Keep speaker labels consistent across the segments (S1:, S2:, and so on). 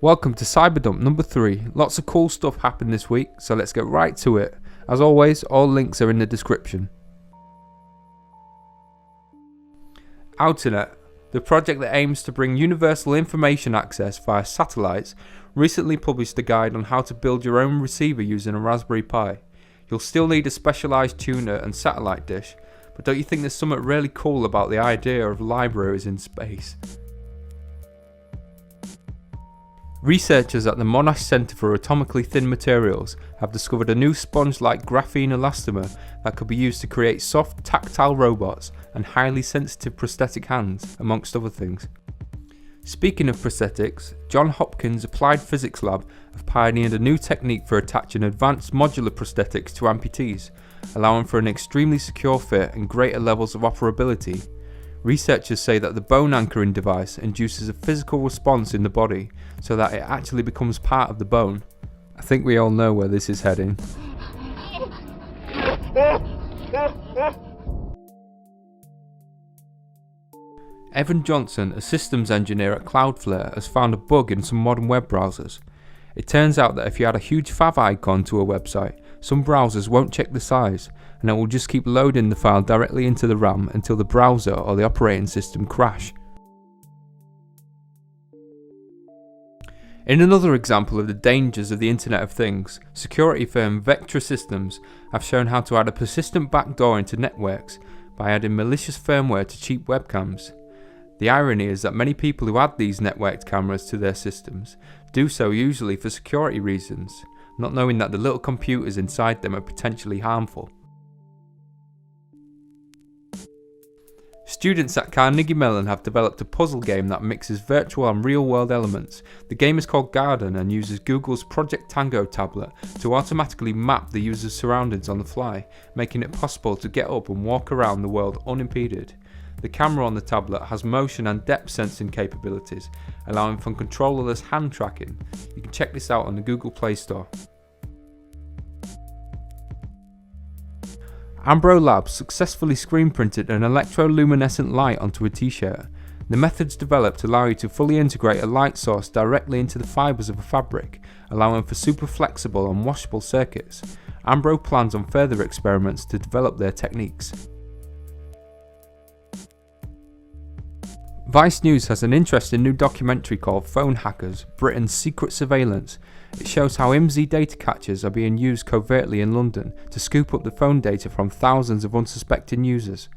S1: Welcome to CyberDump number 3. Lots of cool stuff happened this week, so let's get right to it. As always, all links are in the description. Outernet, the project that aims to bring universal information access via satellites, recently published a guide on how to build your own receiver using a Raspberry Pi. You'll still need a specialised tuner and satellite dish, but don't you think there's something really cool about the idea of libraries in space? Researchers at the Monash Centre for Atomically Thin Materials have discovered a new sponge-like graphene elastomer that could be used to create soft, tactile robots and highly sensitive prosthetic hands, amongst other things. Speaking of prosthetics, Johns Hopkins Applied Physics Lab have pioneered a new technique for attaching advanced modular prosthetics to amputees, allowing for an extremely secure fit and greater levels of operability. Researchers say that the bone anchoring device induces a physical response in the body so that it actually becomes part of the bone. I think we all know where this is heading. Evan Johnson, a systems engineer at Cloudflare, has found a bug in some modern web browsers. It turns out that if you add a huge favicon to a website, some browsers won't check the size, and it will just keep loading the file directly into the RAM until the browser or the operating system crash. In another example of the dangers of the Internet of Things, security firm Vectra Systems have shown how to add a persistent backdoor into networks by adding malicious firmware to cheap webcams. The irony is that many people who add these networked cameras to their systems do so usually for security reasons, not knowing that the little computers inside them are potentially harmful. Students at Carnegie Mellon have developed a puzzle game that mixes virtual and real-world elements. The game is called Garden and uses Google's Project Tango tablet to automatically map the user's surroundings on the fly, making it possible to get up and walk around the world unimpeded. The camera on the tablet has motion and depth sensing capabilities, allowing for controllerless hand tracking. You can check this out on the Google Play Store. Ambro Labs successfully screen printed an electroluminescent light onto a t-shirt. The methods developed allow you to fully integrate a light source directly into the fibres of a fabric, allowing for super flexible and washable circuits. Ambro plans on further experiments to develop their techniques. Vice News has an interesting new documentary called Phone Hackers: Britain's Secret Surveillance. It shows how IMSI data catchers are being used covertly in London to scoop up the phone data from thousands of unsuspecting users.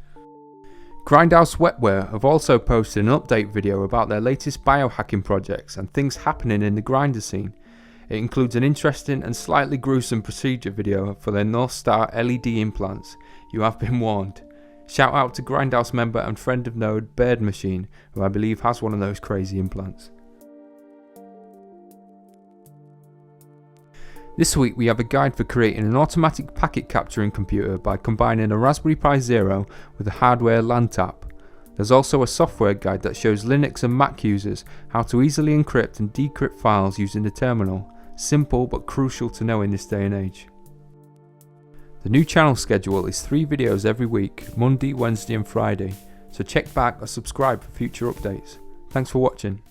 S1: Grindhouse Wetware have also posted an update video about their latest biohacking projects and things happening in the grinder scene. It includes an interesting and slightly gruesome procedure video for their North Star LED implants. You have been warned. Shout out to Grindhouse member and friend of Node Bird Machine, who I believe has one of those crazy implants. This week we have a guide for creating an automatic packet capturing computer by combining a Raspberry Pi Zero with a hardware LAN tap. There's also a software guide that shows Linux and Mac users how to easily encrypt and decrypt files using the terminal. Simple but crucial to know in this day and age. The new channel schedule is 3 videos every week, Monday, Wednesday and Friday, so check back or subscribe for future updates. Thanks for watching.